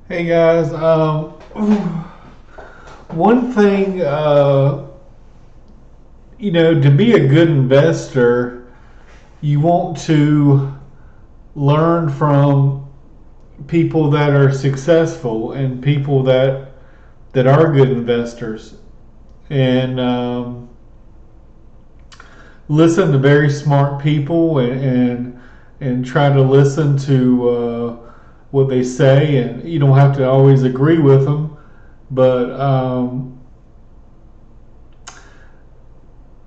Hey guys, one thing, to be a good investor, you want to learn from people that are successful and people that are good investors, and listen to very smart people and try to listen to what they say, and you don't have to always agree with them, but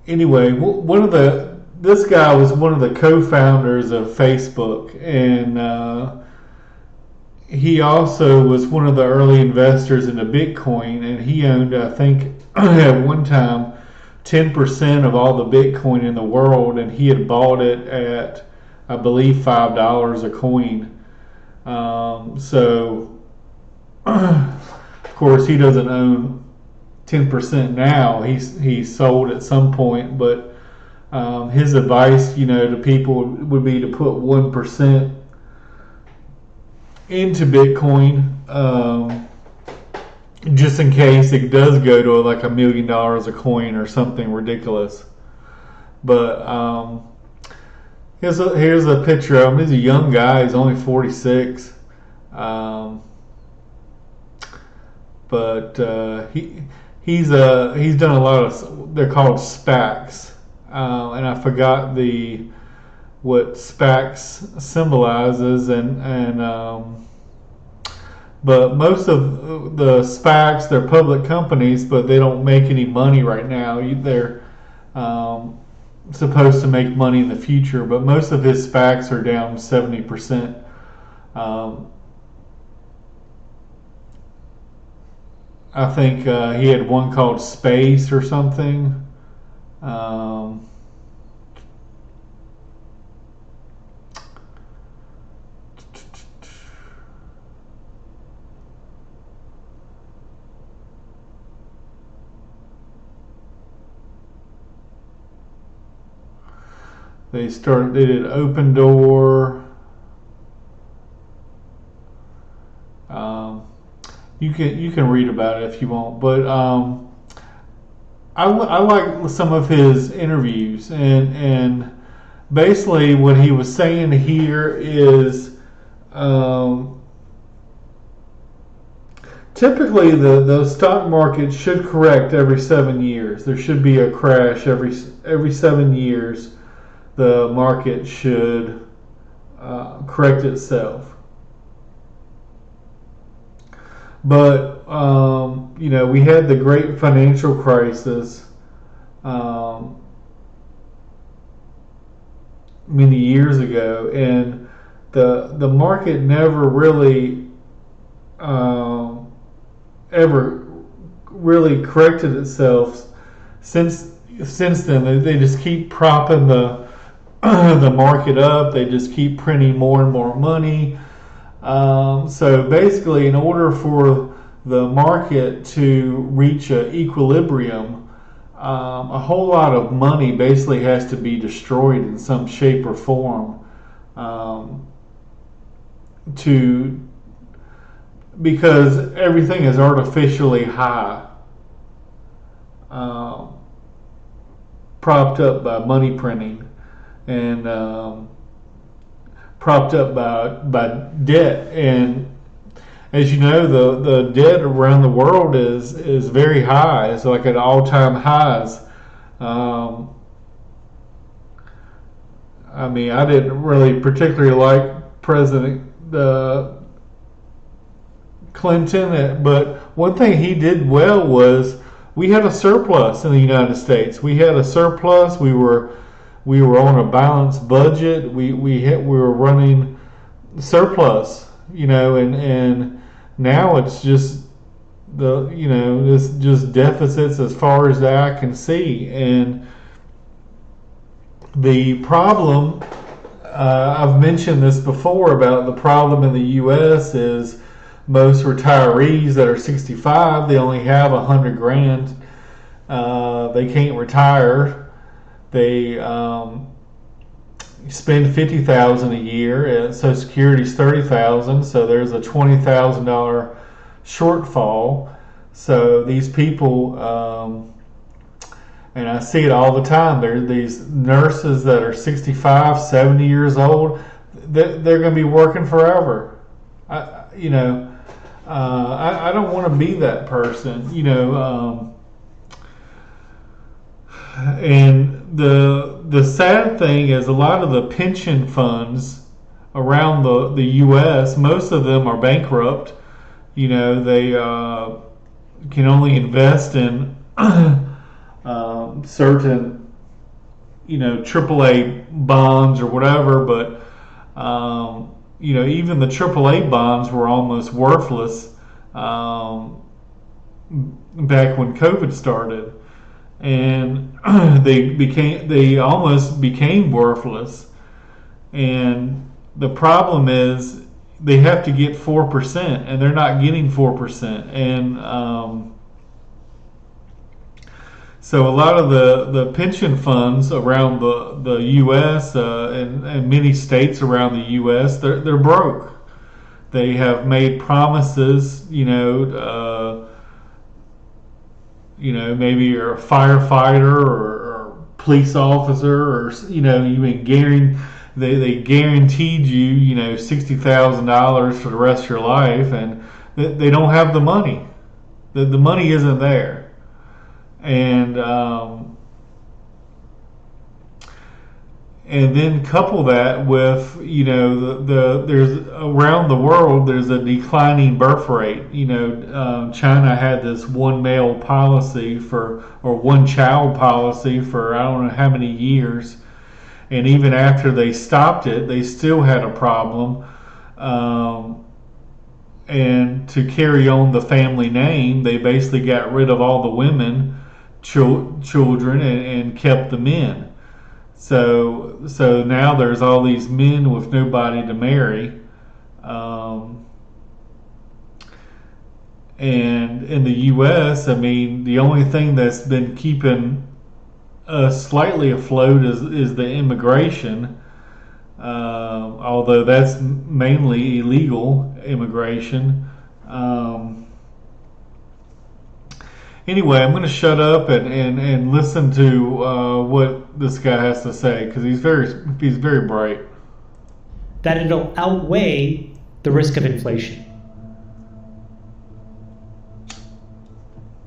anyway, one of the this guy was one of the co-founders of Facebook, and he also was one of the early investors into Bitcoin, and he owned, I think, at one time, 10% of all the Bitcoin in the world, and he had bought it at, I believe, $5 a coin. So, of course, he doesn't own 10% now. He's sold at some point, but his advice, to people would be to put 1% into Bitcoin, just in case it does go to like $1 million a coin or something ridiculous. But here's a picture of him. He's a young guy. He's only 46. Um, but he's done a lot of, they're called SPACs, and I forgot the what SPACs symbolizes, and but most of the SPACs, they're public companies, but they don't make any money right now. They're um, supposed to make money in the future, but most of his SPACs are down 70%. Um, I think he had one called Space or something. Um, they did Open Door. Um, you can read about it if you want, but I like some of his interviews, and basically what he was saying here is um, typically the stock market should correct every 7 years. There should be a crash every 7 years. The market should correct itself. But we had the great financial crisis um, many years ago, and the market never really um, ever really corrected itself since then. They just keep propping the market up. They just keep printing more and more money. So basically, in order for the market to reach an equilibrium, a whole lot of money basically has to be destroyed in some shape or form um, to because everything is artificially high, um, propped up by money printing and propped up by debt. And as you know, the debt around the world is very high. It's like at all-time highs. Um, I mean, I didn't really particularly like President Clinton, but one thing he did well was we had a surplus in the United States. We had a surplus. We were on a balanced budget. We were running surplus, and now it's just it's just deficits as far as the eye can see. And the problem, I've mentioned this before about the problem in the U.S. is most retirees that are 65, they only have 100 grand. They can't retire. They spend $50,000 a year, and Social Security's $30,000, so there's a $20,000 shortfall. So these people, and I see it all the time. There's these nurses that are 65, 70 years old. They're going to be working forever. I don't want to be that person. And the sad thing is a lot of the pension funds around the U.S., most of them are bankrupt. They can only invest in certain, AAA bonds or whatever, but even the AAA bonds were almost worthless back when COVID started, and they almost became worthless. And the problem is they have to get 4%, and they're not getting 4%, and so a lot of the pension funds around the U.S. And many states around the U.S. they're broke. They have made promises, maybe you're a firefighter or police officer, or even they guaranteed you, $60,000 for the rest of your life, and they don't have the money. The money isn't there. And then couple that with there's around the world there's a declining birth rate. China had this one child policy for I don't know how many years, and even after they stopped it, they still had a problem. And to carry on the family name, they basically got rid of all the women, children, and kept the men. So now there's all these men with nobody to marry. And in the U.S., the only thing that's been keeping us slightly afloat is the immigration, although that's mainly illegal immigration. Anyway, I'm going to shut up and listen to what this guy has to say, because he's very bright. That it'll outweigh the risk of inflation.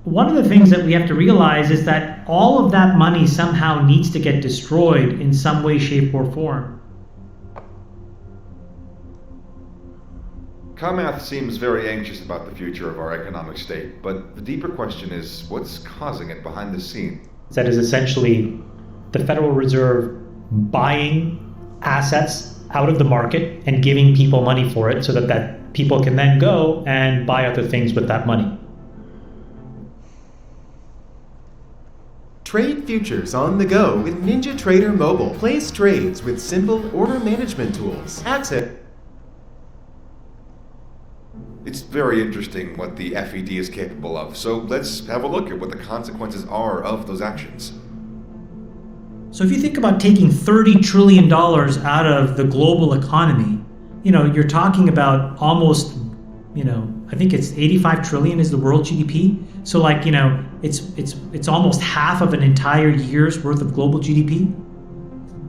One of the things that we have to realize is that all of that money somehow needs to get destroyed in some way, shape, or form. Chamath seems very anxious about the future of our economic state, but the deeper question is, what's causing it behind the scene? That is essentially the Federal Reserve buying assets out of the market and giving people money for it so that people can then go and buy other things with that money. Trade futures on the go with Ninja Trader Mobile. Place trades with simple order management tools. Access. It's very interesting what the FED is capable of, so let's have a look at what the consequences are of those actions. So if you think about taking $30 trillion out of the global economy, you're talking about almost, I think it's 85 trillion is the world GDP. So it's almost half of an entire year's worth of global GDP.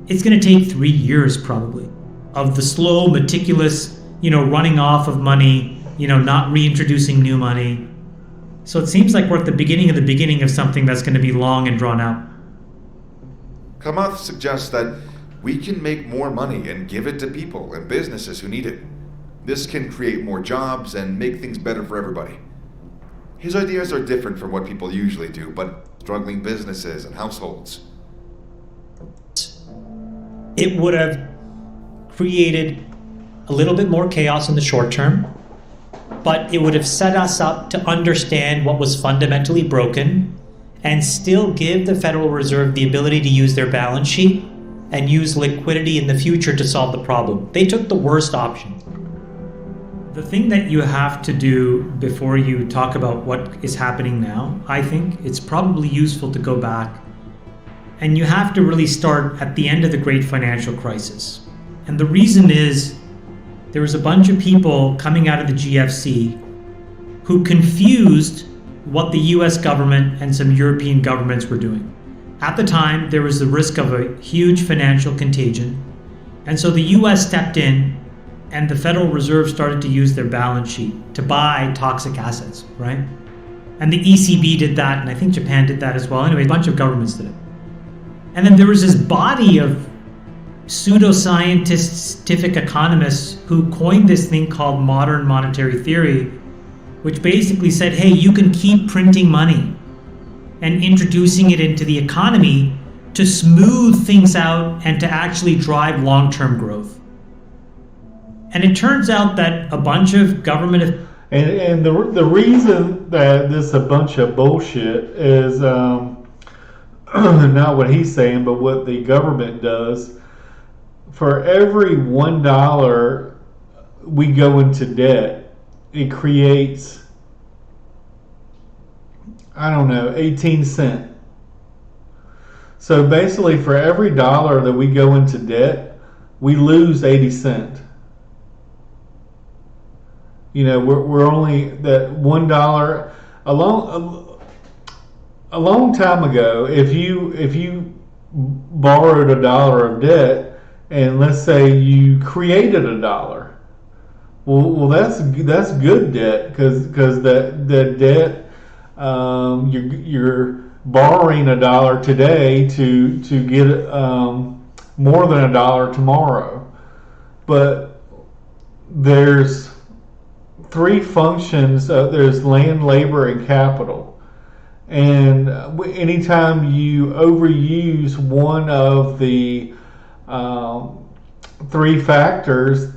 It's going to take 3 years probably of the slow, meticulous, running off of money, not reintroducing new money. So it seems like we're at the beginning of something that's going to be long and drawn out. Chamath suggests that we can make more money and give it to people and businesses who need it. This can create more jobs and make things better for everybody. His ideas are different from what people usually do, but struggling businesses and households. It would have created a little bit more chaos in the short term, but it would have set us up to understand what was fundamentally broken and still give the Federal Reserve the ability to use their balance sheet and use liquidity in the future to solve the problem. They took the worst option. The thing that you have to do before you talk about what is happening now, I think it's probably useful to go back And you have to really start at the end of the great financial crisis. And the reason is there was a bunch of people coming out of the GFC who confused what the US government and some European governments were doing. At the time, there was the risk of a huge financial contagion. And so the US stepped in and the Federal Reserve started to use their balance sheet to buy toxic assets, right? And the ECB did that, and I think Japan did that as well. Anyway, a bunch of governments did it. And then there was this body of pseudoscientific economists who coined this thing called modern monetary theory, which basically said, hey, you can keep printing money and introducing it into the economy to smooth things out and to actually drive long-term growth. And it turns out that a bunch of government... And the reason that this is a bunch of bullshit is not what he's saying, but what the government does. For every $1 we go into debt, it creates, 18 cents. So basically, for every dollar that we go into debt, we lose 80 cents. We're only that $1 a long time ago. If you borrowed $1 of debt, and let's say you created $1, well that's good debt because that debt you're borrowing $1 today to get more than $1 tomorrow. But there's three functions. There's land, labor, and capital. And anytime you overuse one of the three factors,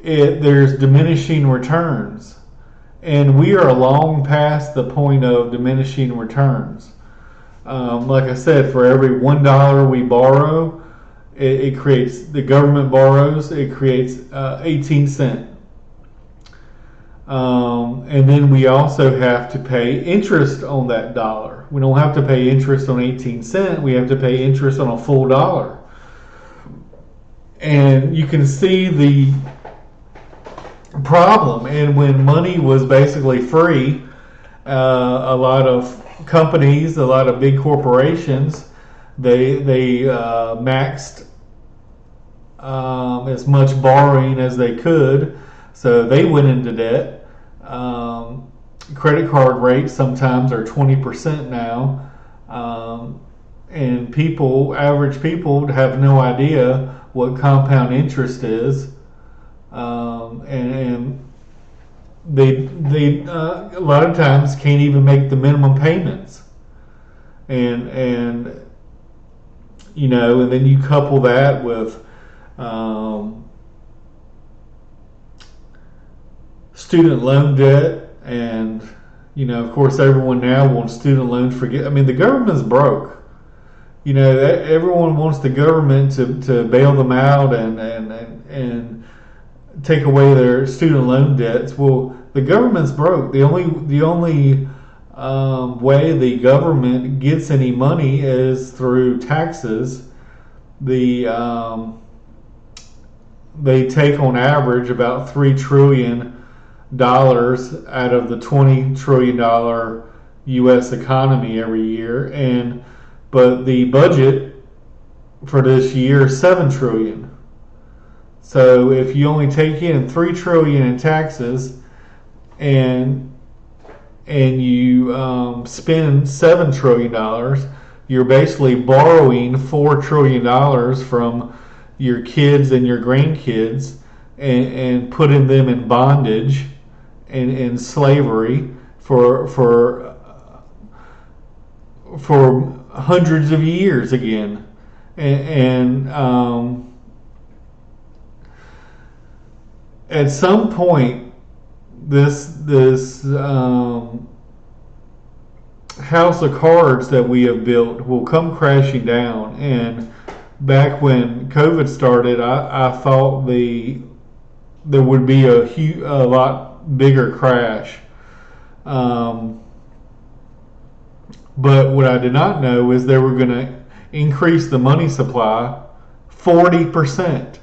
there's diminishing returns. And we are long past the point of diminishing returns. Like I said, for every $1 we borrow, it creates, the government borrows, it creates 18 cents. And then we also have to pay interest on that dollar. We don't have to pay interest on 18 cents. We have to pay interest on a full dollar. And you can see the problem. And when money was basically free, a lot of companies, a lot of big corporations, they maxed as much borrowing as they could. So they went into debt. Credit card rates sometimes are 20% now. And average people have no idea what compound interest is. And they a lot of times can't even make the minimum payments. And then you couple that with student loan debt, and of course everyone now wants student loans the government's broke. Everyone wants the government to bail them out and take away their student loan debts. Well, the government's broke. The only way the government gets any money is through taxes. They take on average about $3 trillion out of the $20 trillion U.S. economy every year, but the budget for this year is $7 trillion. So if you only take in $3 trillion in taxes and you spend $7 trillion, you're basically borrowing $4 trillion from your kids and your grandkids and putting them in bondage and slavery for hundreds of years again. And at some point, this house of cards that we have built will come crashing down. And back when COVID started, I thought there would be a lot bigger crash. But what I did not know is they were going to increased the money supply 40%.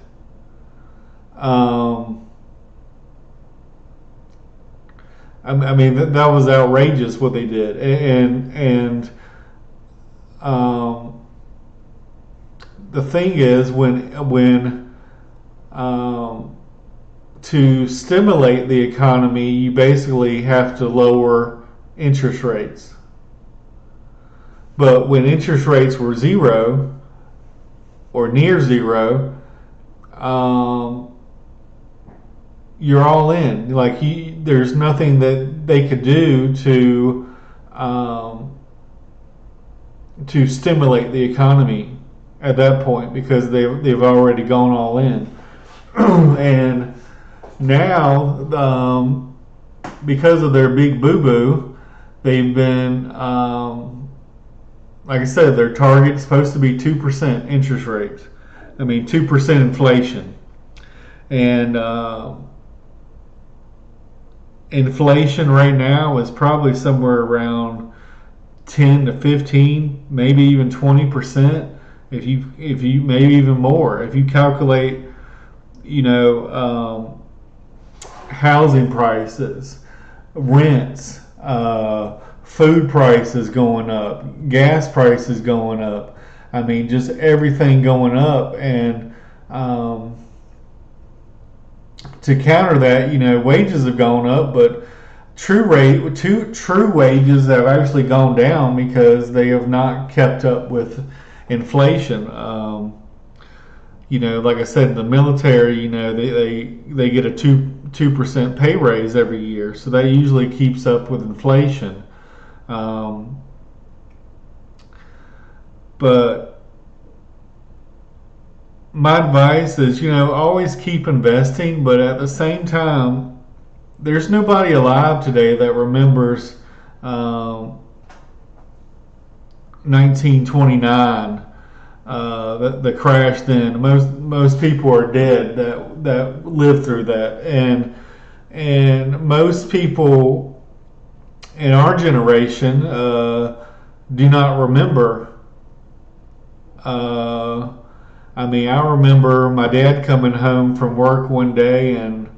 I mean, that was outrageous what they did, and the thing is, when to stimulate the economy, you basically have to lower interest rates. But when interest rates were zero or near zero, you're all in. Like, there's nothing that they could do to stimulate the economy at that point, because they've already gone all in. And now, because of their big boo-boo, they've been, like I said, their target's supposed to be 2% interest rates. I mean, 2% inflation. And inflation right now is probably somewhere around 10 to 15, maybe even 20%. If you maybe even more. If you calculate, housing prices, rents, food prices going up, gas prices going up. I mean, just everything going up. And to counter that, wages have gone up, but true wages have actually gone down because they have not kept up with inflation. Like I said, in the military, they get a 2% pay raise every year, so that usually keeps up with inflation. But my advice is, always keep investing, but at the same time, there's nobody alive today that remembers 1929, the crash. Then most people are dead that lived through that, and most people in our generation do not remember. I mean, I remember my dad coming home from work one day, and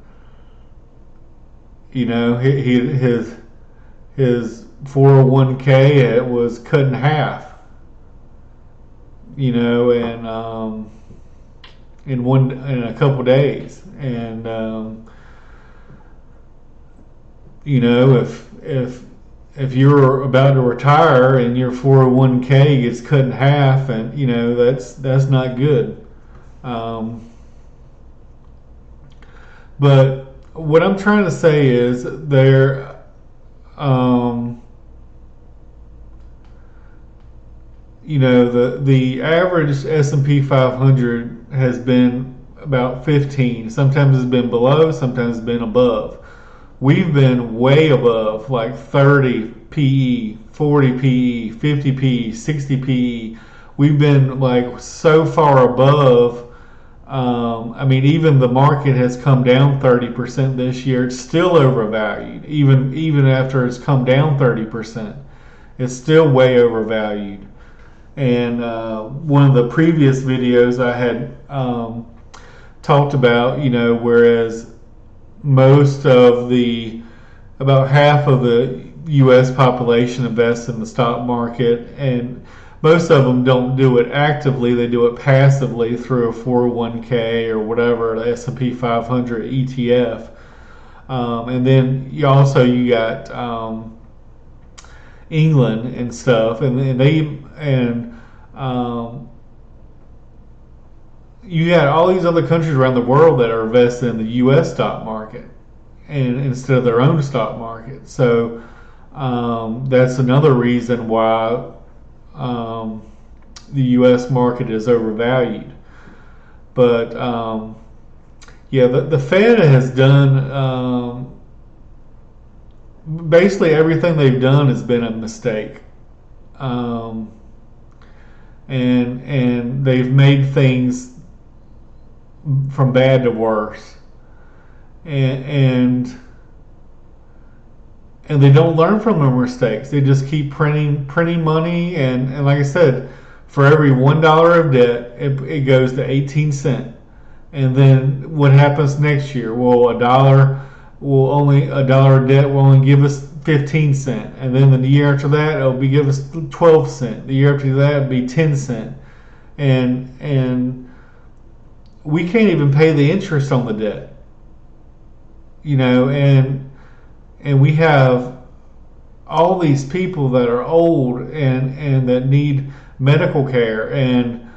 his 401k, it was cut in half. In a couple days, and if you're about to retire and your 401k gets cut in half, and that's not good. But what I'm trying to say is the average S&P 500 has been about 15. Sometimes it's been below, sometimes it's been above. We've been way above, like 30 PE, 40 PE, 50 PE, 60 PE. We've been like so far above. I mean, even the market has come down 30% this year. It's still overvalued, even after it's come down 30%. It's still way overvalued. And one of the previous videos I had talked about, whereas about half of the U.S. population invests in the stock market, and most of them don't do it actively. They do it passively through a 401k or whatever, the S&P 500 ETF. And then you got England and stuff, and you got all these other countries around the world that are invested in the U.S. stock market, and instead of their own stock market. So that's another reason why the U.S. market is overvalued. But the Fed has done basically everything they've done has been a mistake, and they've made things from bad to worse, and they don't learn from their mistakes. They just keep printing money, and like I said, For every $1 of debt, it goes to 18 cents. And then what happens next year? Well, a dollar of debt will only give us 15 cents. And then the year after that, it'll be give us 12 cents. The year after that, it'll be 10 cents. And we can't even pay the interest on the debt. And we have all these people that are old and that need medical care, and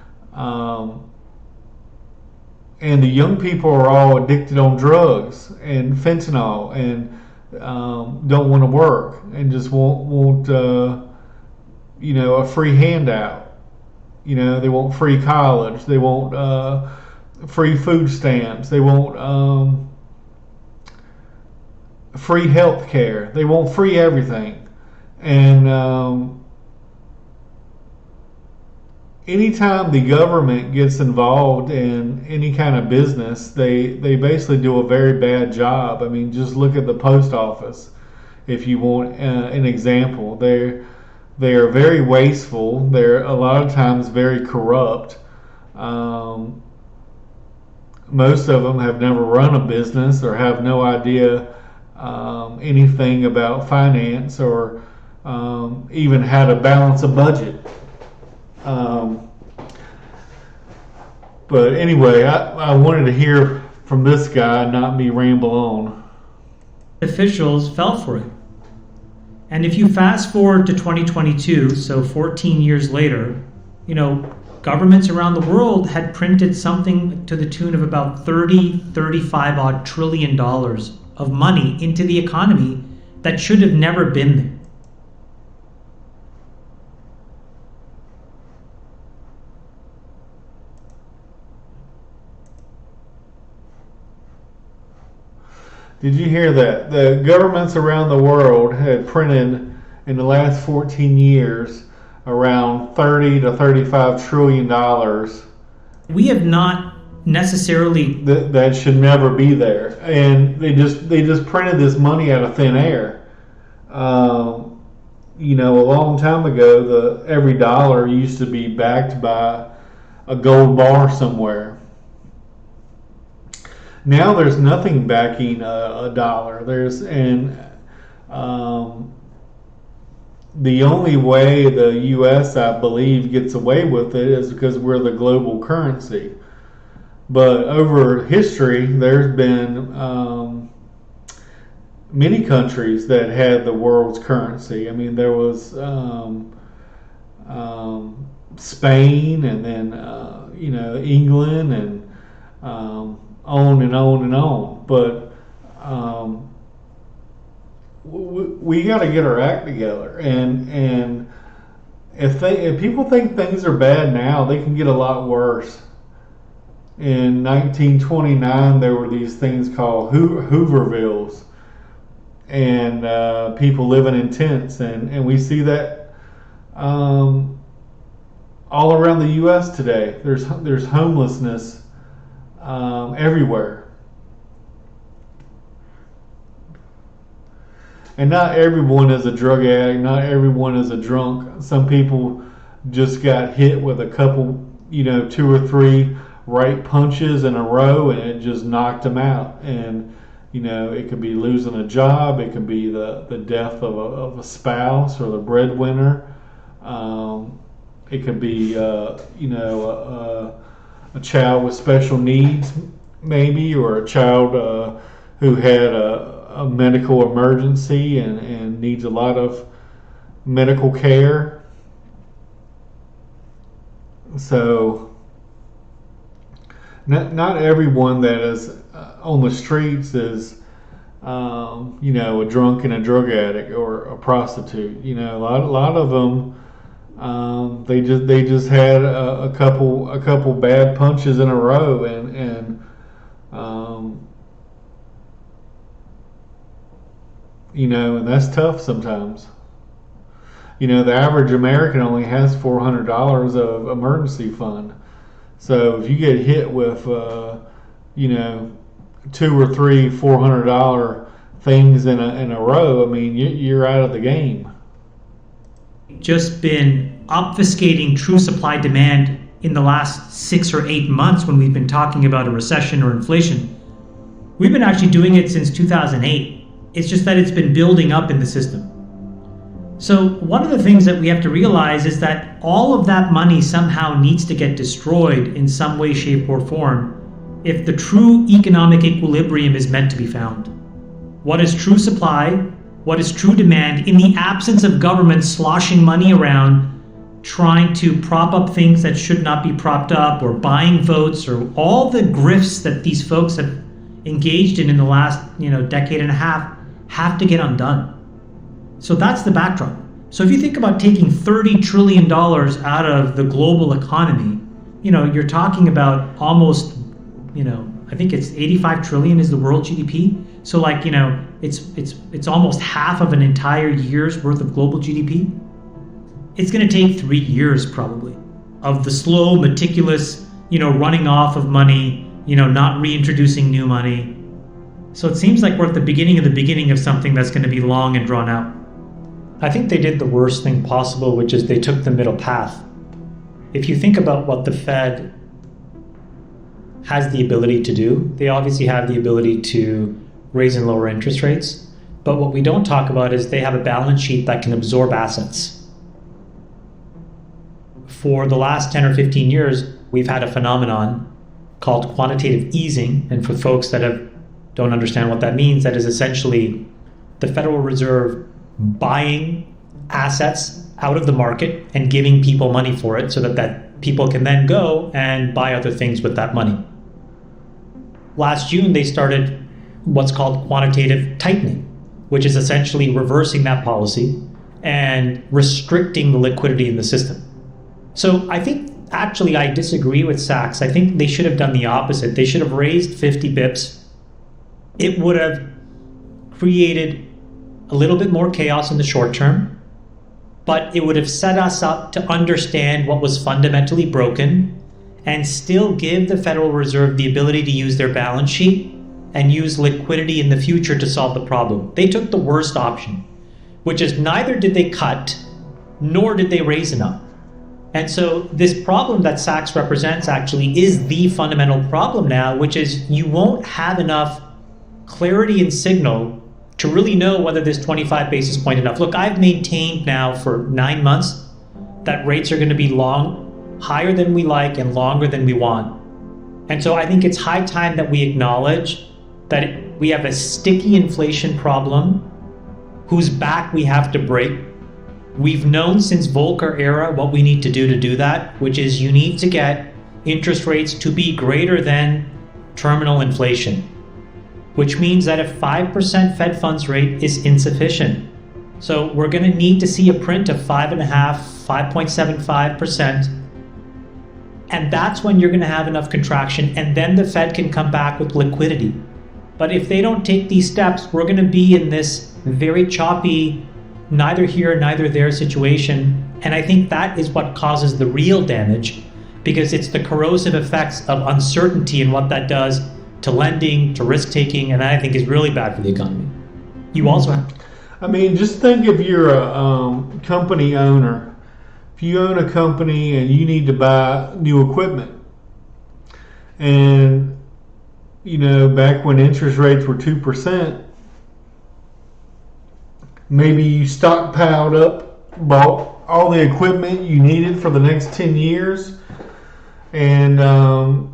the young people are all addicted on drugs and fentanyl, and don't want to work and just want a free handout. They want free college, they want free food stamps, they want free health care, they want free everything. And anytime the government gets involved in any kind of business, they basically do a very bad job. I mean, just look at the post office. If you want an example, they are very wasteful. They're a lot of times very corrupt. Most of them have never run a business or have no idea anything about finance or even how to balance a budget. But anyway, I wanted to hear from this guy, not me ramble on. Officials fell for it. And if you fast forward to 2022, so 14 years later, governments around the world had printed something to the tune of about 35 odd trillion dollars of money into the economy that should have never been there. Did you hear that? The governments around the world had printed in the last 14 years around 30 to 35 trillion dollars. We have not necessarily that should never be there, and they just printed this money out of thin air. A long time ago, every dollar used to be backed by a gold bar somewhere. Now there's nothing backing a dollar. The only way the U.S., I believe, gets away with it is because we're the global currency. But over history, there's been many countries that had the world's currency. I mean, there was Spain, and then England, and on and on and on. But we got to get our act together, and if people think things are bad now, they can get a lot worse. In 1929, there were these things called Hoovervilles, and people living in tents, and we see that all around the U.S. today. There's homelessness everywhere. And not everyone is a drug addict, not everyone is a drunk. Some people just got hit with a couple, 2 or 3 right punches in a row, and it just knocked them out. And it could be losing a job, it could be the death of a spouse or the breadwinner. It could be a child with special needs, maybe, or a child who had a medical emergency and needs a lot of medical care. So not everyone that is on the streets is a drunk and a drug addict or a prostitute. A lot of them, they just had a couple bad punches in a row, and and that's tough sometimes. The average American only has $400 of emergency fund. So if you get hit with, 2 or 3 $400 things in a row, I mean, you're out of the game. Just been obfuscating true supply demand in the last 6 or 8 months when we've been talking about a recession or inflation. We've been actually doing it since 2008. It's just that it's been building up in the system. So one of the things that we have to realize is that all of that money somehow needs to get destroyed in some way, shape, or form if the true economic equilibrium is meant to be found. What is true supply? What is true demand in the absence of government sloshing money around, trying to prop up things that should not be propped up, or buying votes, or all the grifts that these folks have engaged in the last decade and a half have to get undone. So that's the backdrop. So if you think about taking $30 trillion out of the global economy, you're talking about almost, I think it's 85 trillion is the world GDP. So it's almost half of an entire year's worth of global GDP. It's going to take 3 years probably of the slow, meticulous, running off of money, not reintroducing new money. So it seems like we're at the beginning of something that's going to be long and drawn out. I think they did the worst thing possible, which is they took the middle path. If you think about what the Fed has the ability to do, they obviously have the ability to raise and lower interest rates. But what we don't talk about is they have a balance sheet that can absorb assets. For the last 10 or 15 years, we've had a phenomenon called quantitative easing. And for folks that don't understand what that means, that is essentially the Federal Reserve buying assets out of the market and giving people money for it so that people can then go and buy other things with that money. Last June, they started what's called quantitative tightening, which is essentially reversing that policy and restricting the liquidity in the system. So I think actually I disagree with Sachs. I think they should have done the opposite. They should have raised 50 bips. It would have created a little bit more chaos in the short term, but it would have set us up to understand what was fundamentally broken and still give the Federal Reserve the ability to use their balance sheet and use liquidity in the future to solve the problem. They took the worst option, which is neither did they cut nor did they raise enough. And so this problem that Sachs represents actually is the fundamental problem now, which is you won't have enough clarity and signal to really know whether this 25 basis point enough. Look, I've maintained now for 9 months that rates are going to be higher than we like and longer than we want. And so I think it's high time that we acknowledge that we have a sticky inflation problem whose back we have to break. We've known since Volcker era what we need to do that, which is you need to get interest rates to be greater than terminal inflation, which means that a 5% Fed funds rate is insufficient. So we're going to need to see a print of 5.5%, 5.75%. And that's when you're going to have enough contraction, and then the Fed can come back with liquidity. But if they don't take these steps, we're going to be in this very choppy, neither here, neither there situation. And I think that is what causes the real damage, because it's the corrosive effects of uncertainty and what that does to lending, to risk-taking, and I think is really bad for the economy. You also have... just think if you're a company owner. If you own a company and you need to buy new equipment, and back when interest rates were 2%, maybe you stockpiled up, bought all the equipment you needed for the next 10 years, and now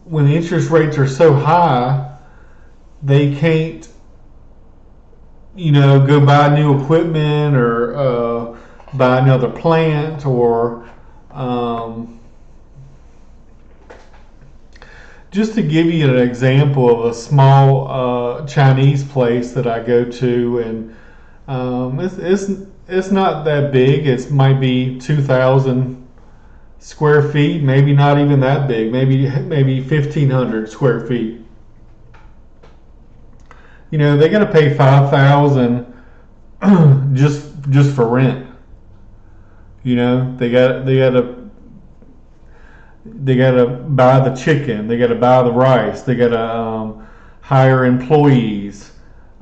when interest rates are so high, they can't go buy new equipment or buy another plant or just to give you an example of a small Chinese place that I go to, and it's not that big. It might be 2,000 square feet, maybe not even that big, maybe 1,500 square feet. They got to pay $5,000 just for rent. They got to buy the chicken. They got to buy the rice. They got to hire employees.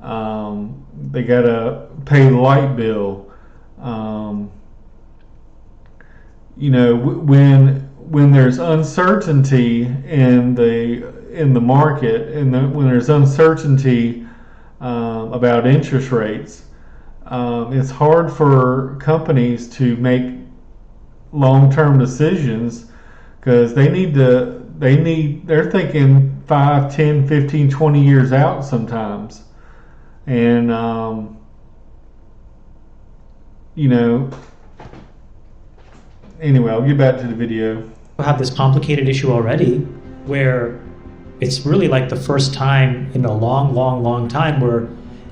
They got to pay the light bill. When there's uncertainty in the market, and when there's uncertainty about interest rates, it's hard for companies to make long-term decisions because they're thinking 5, 10, 15, 20 years out sometimes. And anyway, I'll get back to the video. We have this complicated issue already where it's really like the first time in a long time where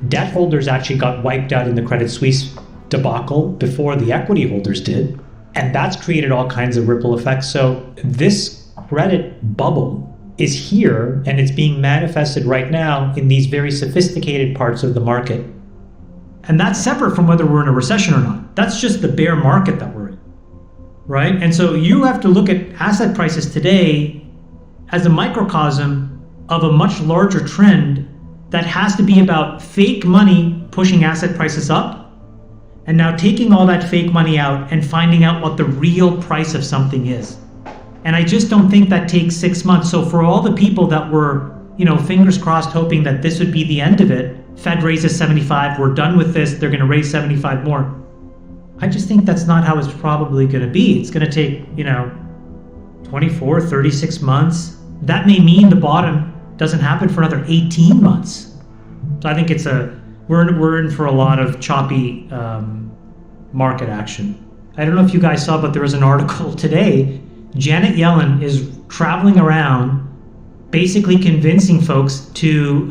debt holders actually got wiped out in the Credit Suisse debacle before the equity holders did. And that's created all kinds of ripple effects. So this credit bubble is here and it's being manifested right now in these very sophisticated parts of the market. And that's separate from whether we're in a recession or not. That's just the bear market that we're in, right? And so you have to look at asset prices today as a microcosm of a much larger trend that has to be about fake money pushing asset prices up, and now taking all that fake money out and finding out what the real price of something is. And I just don't think that takes 6 months. So for all the people that were, fingers crossed, hoping that this would be the end of it, Fed raises 75, we're done with this, they're going to raise 75 more. I just think that's not how it's probably going to be. It's going to take, 24, 36 months. That may mean the bottom doesn't happen for another 18 months. So I think we're in for a lot of choppy market action. I don't know if you guys saw, but there was an article today. Janet Yellen is traveling around basically convincing folks to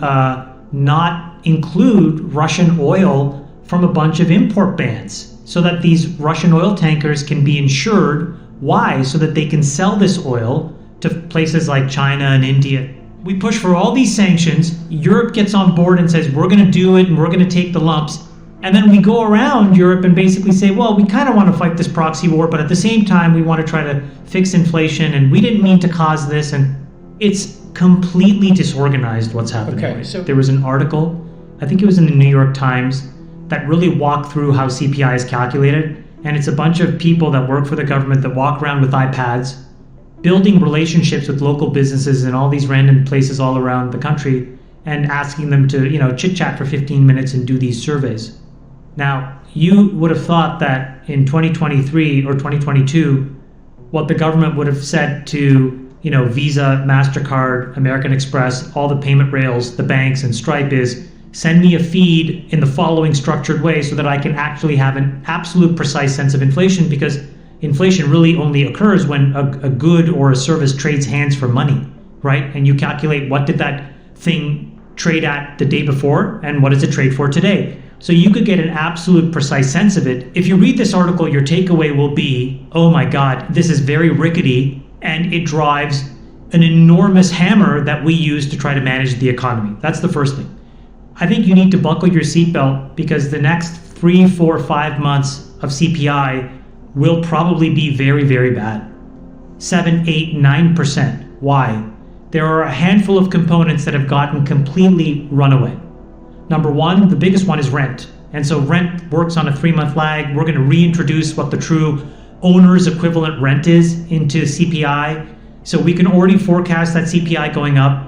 not include Russian oil from a bunch of import bans so that these Russian oil tankers can be insured. Why? So that they can sell this oil to places like China and India. We push for all these sanctions. Europe gets on board and says, we're going to do it and we're going to take the lumps. And then we go around Europe and basically say, well, we kind of want to fight this proxy war, but at the same time, we want to try to fix inflation and we didn't mean to cause this. And it's completely disorganized what's happening. Okay, so there was an article, I think it was in the New York Times, that really walked through how CPI is calculated. And it's a bunch of people that work for the government that walk around with iPads, building relationships with local businesses in all these random places all around the country and asking them to, chit chat for 15 minutes and do these surveys. Now, you would have thought that in 2023 or 2022, what the government would have said to, Visa, MasterCard, American Express, all the payment rails, the banks and Stripe is, send me a feed in the following structured way so that I can actually have an absolute precise sense of inflation, because inflation really only occurs when a good or a service trades hands for money, right? And you calculate what did that thing trade at the day before and what does it trade for today. So you could get an absolute precise sense of it. If you read this article, your takeaway will be, oh my God, this is very rickety and it drives an enormous hammer that we use to try to manage the economy. That's the first thing. I think you need to buckle your seatbelt because the next 3, 4, 5 months of CPI will probably be very, very bad. 7, 8, 9%. Why? There are a handful of components that have gotten completely run away. Number one, the biggest one is rent. And so rent works on a 3-month lag. We're going to reintroduce what the true owner's equivalent rent is into CPI. So we can already forecast that CPI going up.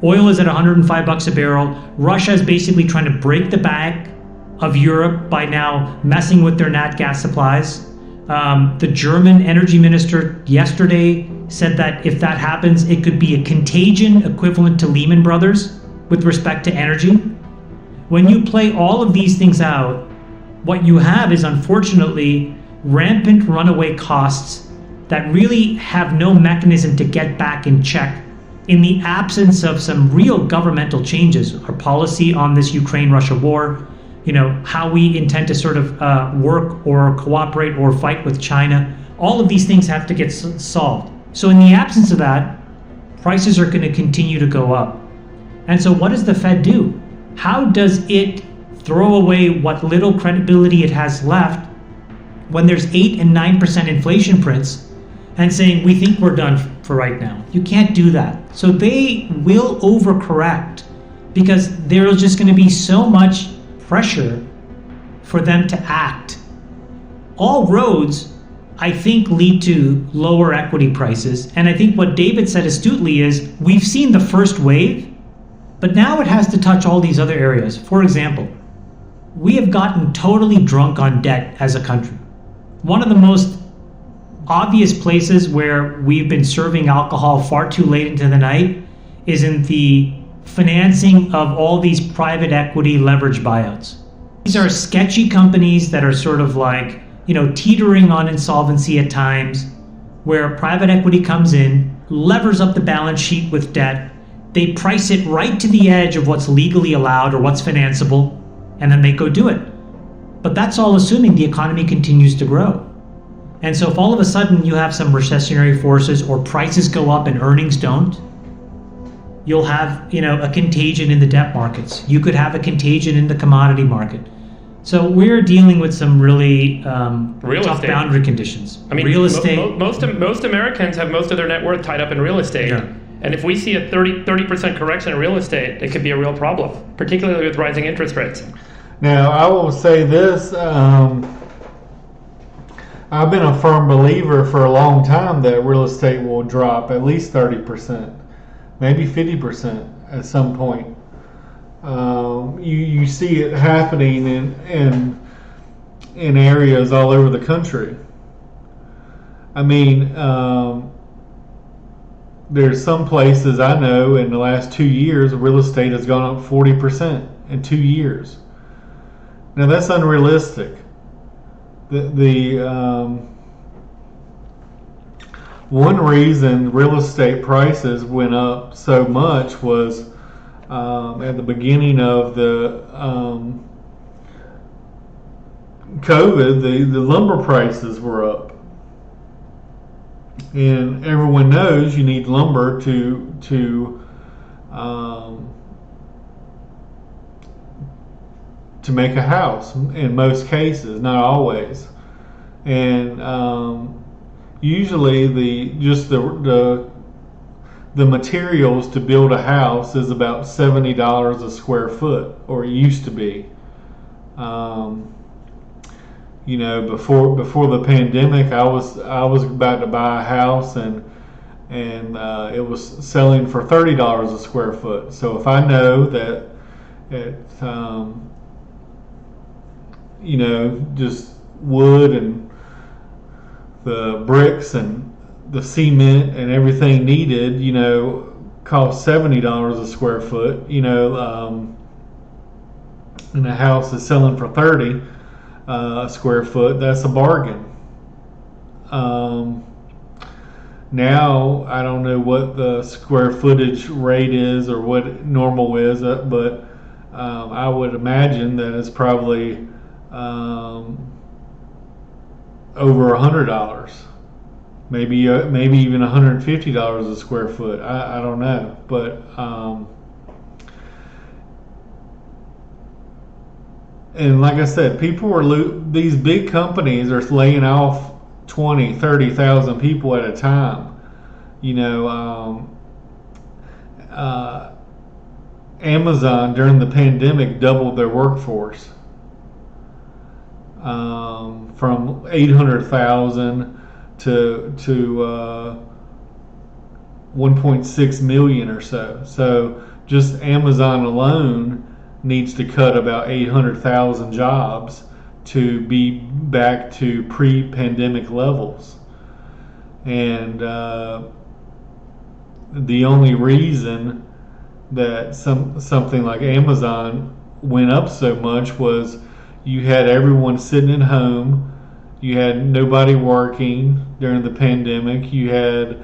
Oil is at $105 a barrel. Russia is basically trying to break the back of Europe by now messing with their nat gas supplies. The German energy minister yesterday said that if that happens, it could be a contagion equivalent to Lehman Brothers with respect to energy. When you play all of these things out, what you have is unfortunately rampant runaway costs that really have no mechanism to get back in check in the absence of some real governmental changes. Our policy on this Ukraine-Russia war, how we intend to sort of work or cooperate or fight with China, all of these things have to get solved. So in the absence of that, prices are going to continue to go up. And so what does the Fed do? How does it throw away what little credibility it has left when there's 8 and 9% inflation prints and saying, we think we're done for right now? You can't do that. So they will overcorrect because there's just going to be so much pressure for them to act. All roads, I think, lead to lower equity prices. And I think what David said astutely is we've seen the first wave, but now it has to touch all these other areas. For example, we have gotten totally drunk on debt as a country. One of the most obvious places where we've been serving alcohol far too late into the night is in the financing of all these private equity leverage buyouts. These are sketchy companies that are sort of like, teetering on insolvency at times, where private equity comes in, levers up the balance sheet with debt, they price it right to the edge of what's legally allowed or what's financeable, and then they go do it. But that's all assuming the economy continues to grow. And so if all of a sudden you have some recessionary forces or prices go up and earnings don't, you'll have, a contagion in the debt markets. You could have a contagion in the commodity market. So we're dealing with some really tough boundary conditions. I mean, real estate. Most Americans have most of their net worth tied up in real estate. Yeah. And if we see a 30% correction in real estate, it could be a real problem, particularly with rising interest rates. Now, I will say this. I've been a firm believer for a long time that real estate will drop at least 30%, maybe 50% at some point. You see it happening in areas all over the country. I mean, there's some places I know in the last 2 years real estate has gone up 40% in 2 years. Now that's unrealistic. The one reason real estate prices went up so much was at the beginning of the COVID, the lumber prices were up, and everyone knows you need lumber to make a house in most cases, not always, and usually the materials to build a house is about $70 a square foot, or it used to be. Before the pandemic, I was about to buy a house, and it was selling for $30 a square foot. So if I know that just wood and the bricks and the cement and everything needed, cost $70 a square foot, and a house is selling for $30 a square foot, that's a bargain. Now, I don't know what the square footage rate is or what normal is, but I would imagine that it's probably over $100. Maybe even $150 a square foot. I don't know, but and like I said, these big companies are laying off 20, 30,000 people at a time. Amazon during the pandemic doubled their workforce from 800,000 to 1.6 million or so. So just Amazon alone needs to cut about 800,000 jobs to be back to pre-pandemic levels. And the only reason that something like Amazon went up so much was you had everyone sitting at home. You had nobody working during the pandemic. You had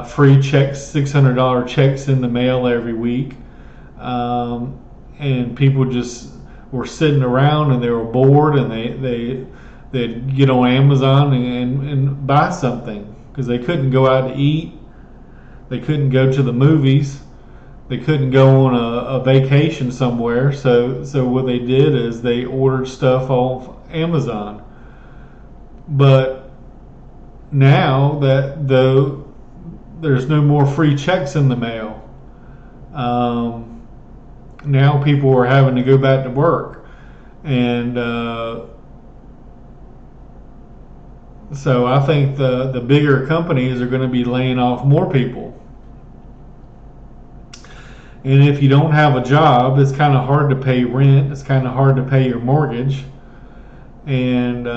free checks, $600 checks in the mail every week. And people just were sitting around and they were bored, and they'd get on Amazon and buy something because they couldn't go out to eat. They couldn't go to the movies. They couldn't go on a vacation somewhere. So what they did is they ordered stuff off Amazon. But now that there's no more free checks in the mail, now people are having to go back to work, and so I think the bigger companies are going to be laying off more people. And if you don't have a job, it's kind of hard to pay rent. It's kind of hard to pay your mortgage. And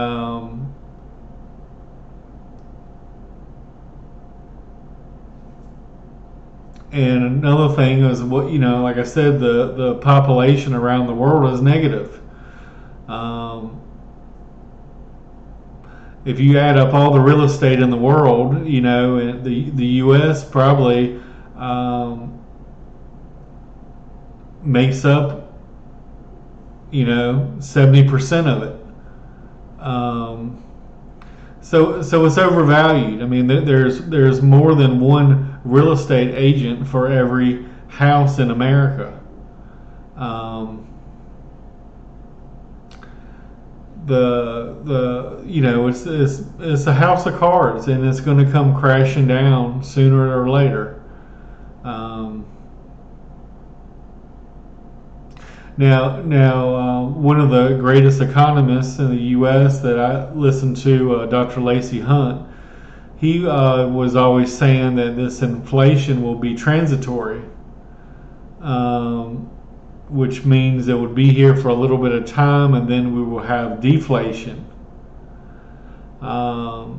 another thing is, what, like I said, the population around the world is negative. If you add up all the real estate in the world, the U.S. probably makes up 70% of it. So it's overvalued. I mean, there's more than one real estate agent for every house in America. It's a house of cards, and it's going to come crashing down sooner or later. Now, one of the greatest economists in the U.S. that I listened to, Dr. Lacey Hunt, he was always saying that this inflation will be transitory, which means it would be here for a little bit of time, and then we will have deflation. I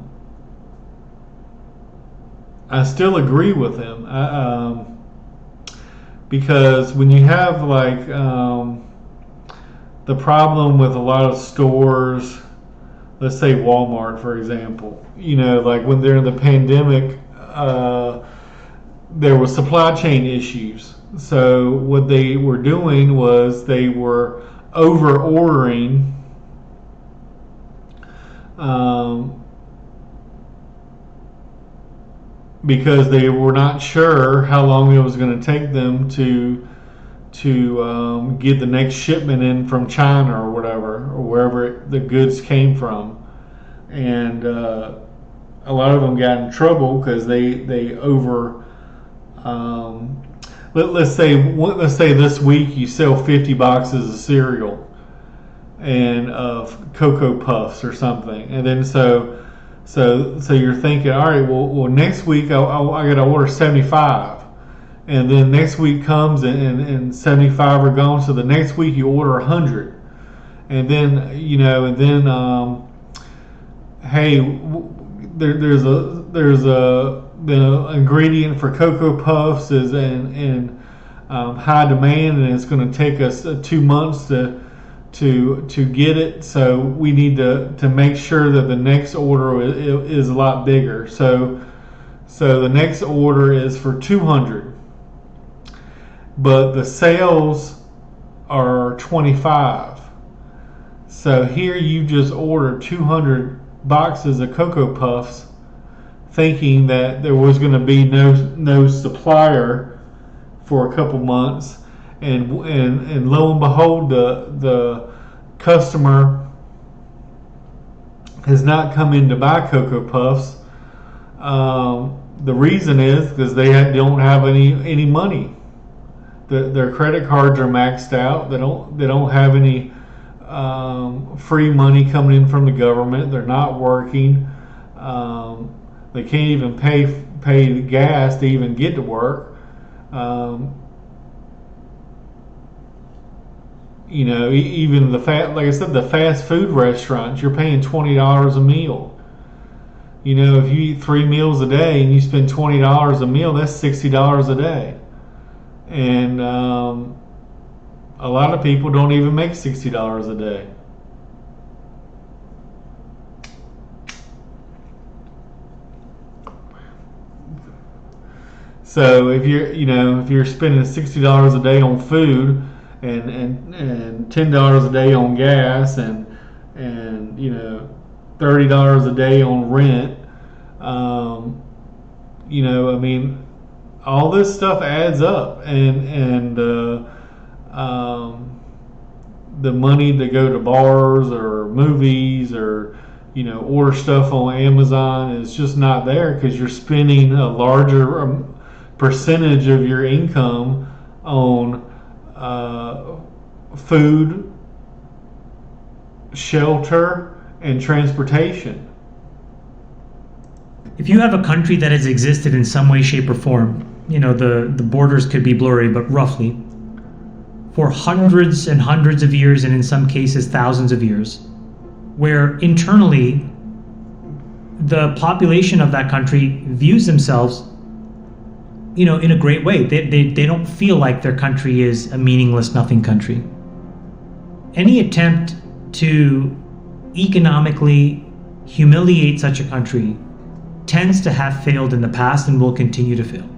still agree with him. Because when you have the problem with a lot of stores, let's say Walmart, for example, like when they're in the pandemic, there were supply chain issues. So what they were doing was they were over ordering because they were not sure how long it was going to take them to get the next shipment in from China or whatever, or wherever the goods came from. And a lot of them got in trouble because they over let's say this week you sell 50 boxes of cereal and of Cocoa Puffs or something, and then so you're thinking, all right, well next week I got to order 75, and then next week comes and 75 are gone, so the next week you order 100, and then hey, there's the ingredient for Cocoa Puffs is in high demand, and it's going to take us 2 months to get it, so we need to make sure that the next order is a lot bigger. So the next order is for 200, but the sales are 25. So here you just ordered 200 boxes of Cocoa Puffs, thinking that there was going to be no supplier for a couple months, and lo and behold, the customer has not come in to buy Cocoa Puffs. The reason is because they don't have any money. Their credit cards are maxed out. They don't have any free money coming in from the government. They're not working. They can't even pay the gas to even get to work. Even like I said, the fast food restaurants, you're paying $20 a meal. If you eat 3 meals a day and you spend $20 a meal, that's $60 a day. And a lot of people don't even make $60 a day. So if you're spending $60 a day on food and $10 a day on gas and $30 a day on rent, all this stuff adds up, and the money to go to bars or movies or order stuff on Amazon is just not there, because you're spending a larger percentage of your income on food, shelter, and transportation. If you have a country that has existed in some way, shape, or form, the borders could be blurry, but roughly, for hundreds and hundreds of years, and in some cases thousands of years, where internally the population of that country views themselves, in a great way. They don't feel like their country is a meaningless nothing country. Any attempt to economically humiliate such a country tends to have failed in the past and will continue to fail.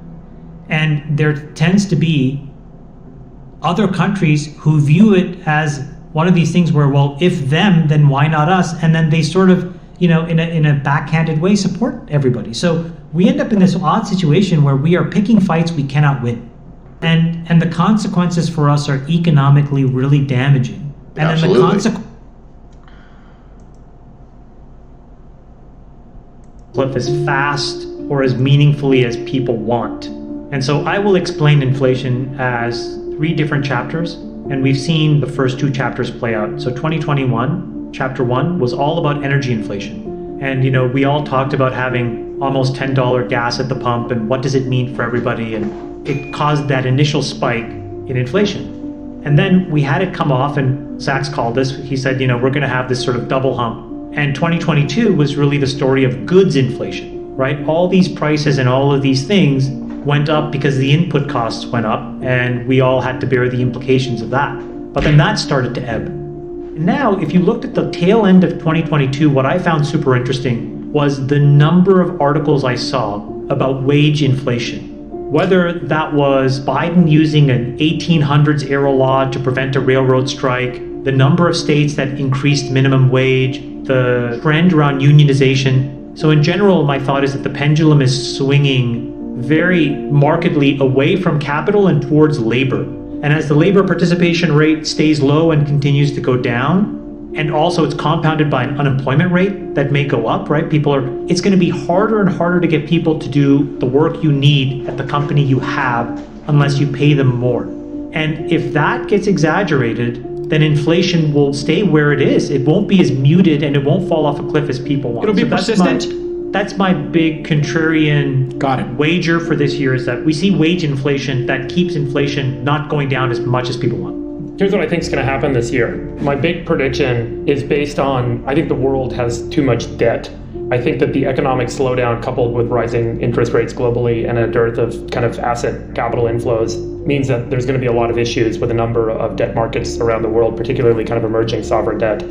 And there tends to be other countries who view it as one of these things where, well, if them, then why not us? And then they sort of, in a backhanded way, support everybody. So we end up in this odd situation where we are picking fights we cannot win. And the consequences for us are economically really damaging. And Absolutely. then the consequence as fast or as meaningfully as people want. And so I will explain inflation as 3 different chapters, and we've seen the first 2 chapters play out. So 2021, chapter 1 was all about energy inflation. And we all talked about having almost $10 gas at the pump and what does it mean for everybody, and it caused that initial spike in inflation. And then we had it come off, and Sachs called this. He said, we're going to have this sort of double hump. And 2022 was really the story of goods inflation, right? All these prices and all of these things went up because the input costs went up, and we all had to bear the implications of that. But then that started to ebb. Now, if you looked at the tail end of 2022, what I found super interesting was the number of articles I saw about wage inflation. Whether that was Biden using an 1800s era law to prevent a railroad strike, the number of states that increased minimum wage, the trend around unionization. So in general, my thought is that the pendulum is swinging very markedly away from capital and towards labor. And as the labor participation rate stays low and continues to go down, and also it's compounded by an unemployment rate that may go up, right? It's going to be harder and harder to get people to do the work you need at the company you have unless you pay them more. And if that gets exaggerated, then inflation will stay where it is. It won't be as muted and it won't fall off a cliff as people want. It'll be persistent. That's my big contrarian wager for this year, is that we see wage inflation that keeps inflation not going down as much as people want. Here's what I think is going to happen this year. My big prediction is based on, I think the world has too much debt. I think that the economic slowdown coupled with rising interest rates globally and a dearth of kind of asset capital inflows means that there's going to be a lot of issues with a number of debt markets around the world, particularly kind of emerging sovereign debt.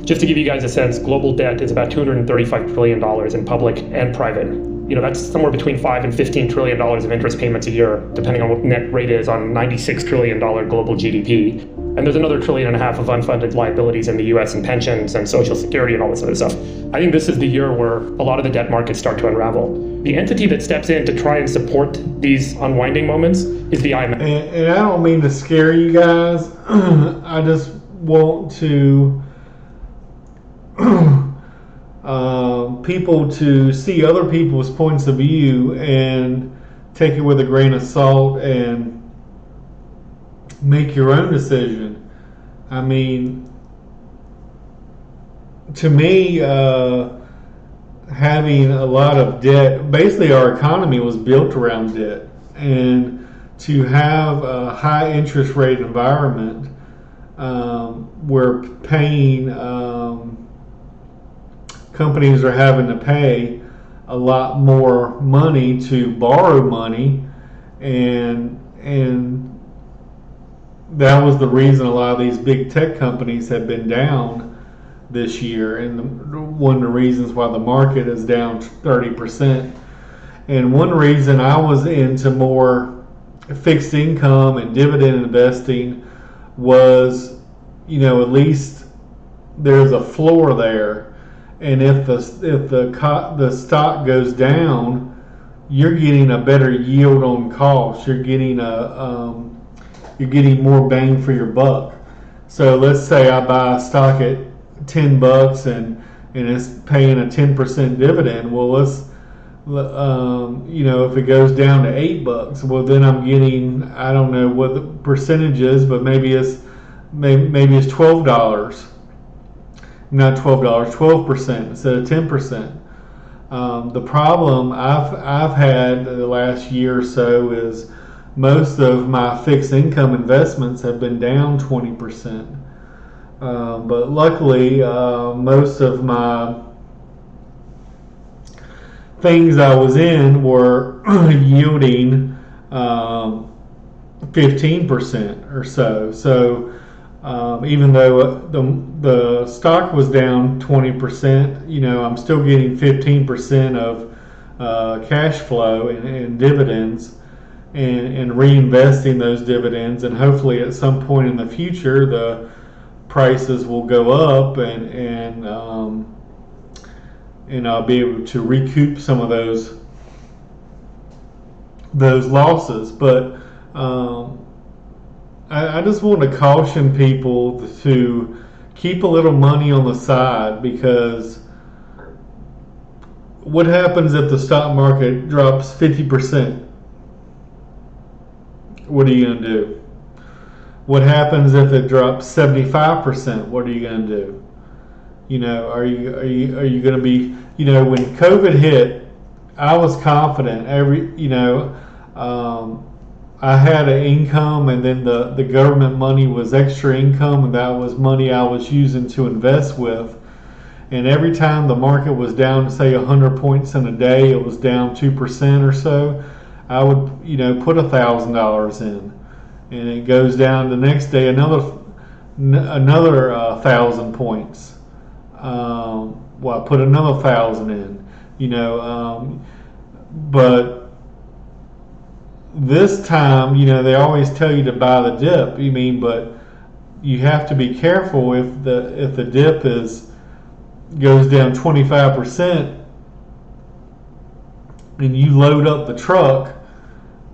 Just to give you guys a sense, global debt is about $235 trillion in public and private. That's somewhere between $5 and $15 trillion of interest payments a year, depending on what net rate is on $96 trillion global GDP. And there's another $1.5 trillion of unfunded liabilities in the US and pensions and Social Security and all this other stuff. I think this is the year where a lot of the debt markets start to unravel. The entity that steps in to try and support these unwinding moments is the IMF. And I don't mean to scare you guys. I just want to people to see other people's points of view and take it with a grain of salt and make your own decision. I mean, to me, having a lot of debt, basically our economy was built around debt, and to have a high interest rate environment where paying companies are having to pay a lot more money to borrow money, and that was the reason a lot of these big tech companies have been down this year, and one of the reasons why the market is down 30%. And one reason I was into more fixed income and dividend investing was, at least there's a floor there. And if the stock goes down, you're getting a better yield on cost. You're getting more bang for your buck. So let's say I buy a stock at $10 and it's paying a 10% dividend. Well, if it goes down to $8, well, then I'm getting, I don't know what the percentage is, but maybe it's $12, not $12, 12% instead of 10%. The problem I've had the last year or so is most of my fixed income investments have been down 20%. But luckily, most of my things I was in were yielding 15% or so. So even though the stock was down 20%, I'm still getting 15% of cash flow and dividends, and reinvesting those dividends, and hopefully at some point in the future the prices will go up, and I'll be able to recoup some of those losses. But I just want to caution people to keep a little money on the side, because what happens if the stock market drops 50%? What are you going to do? What happens if it drops 75%? What are you going to do? Are you going to be, when COVID hit, I was confident I had an income, and then the government money was extra income, and that was money I was using to invest with. And every time the market was down, say 100 points in a day, it was down 2% or so, I would put $1,000 in, and it goes down the next day another 1,000 points. I put another 1,000 in, but this time, they always tell you to buy the dip. But you have to be careful if the dip goes down 25%, and you load up the truck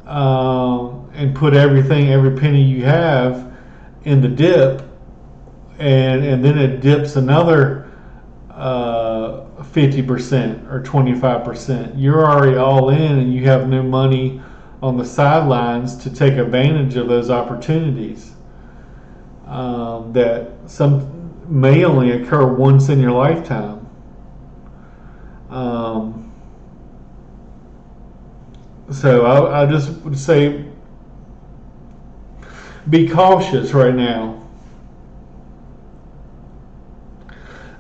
and put every penny you have in the dip, and then it dips another 50% or 25%. You're already all in, and you have no money on the sidelines to take advantage of those opportunities that some may only occur once in your lifetime. So I just would say be cautious right now.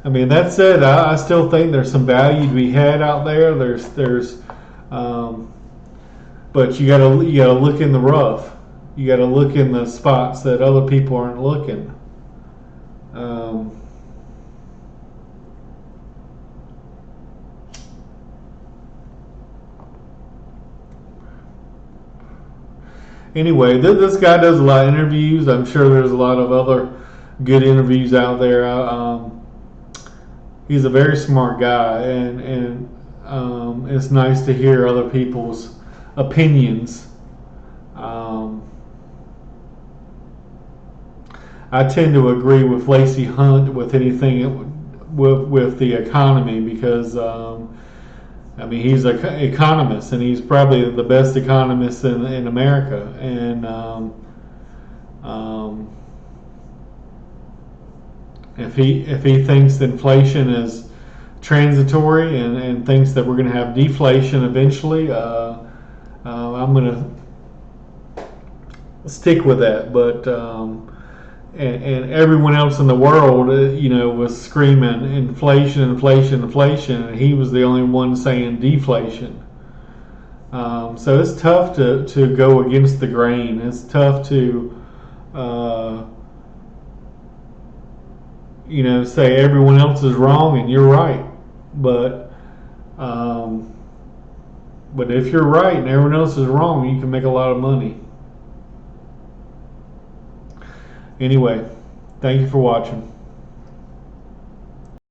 That said, I still think there's some value to be had out there. But you gotta look in the rough. You gotta look in the spots that other people aren't looking. Anyway, this guy does a lot of interviews. I'm sure there's a lot of other good interviews out there. He's a very smart guy, and it's nice to hear other people's opinions. I tend to agree with Lacey Hunt with anything with the economy, because he's an economist, and he's probably the best economist in America. And if he thinks inflation is transitory, and thinks that we're going to have deflation eventually, I'm going to stick with that. But and everyone else in the world, was screaming inflation, inflation, inflation, and he was the only one saying deflation. So it's tough to go against the grain. It's tough to say everyone else is wrong and you're right. But if you're right and everyone else is wrong, you can make a lot of money. Anyway, thank you for watching.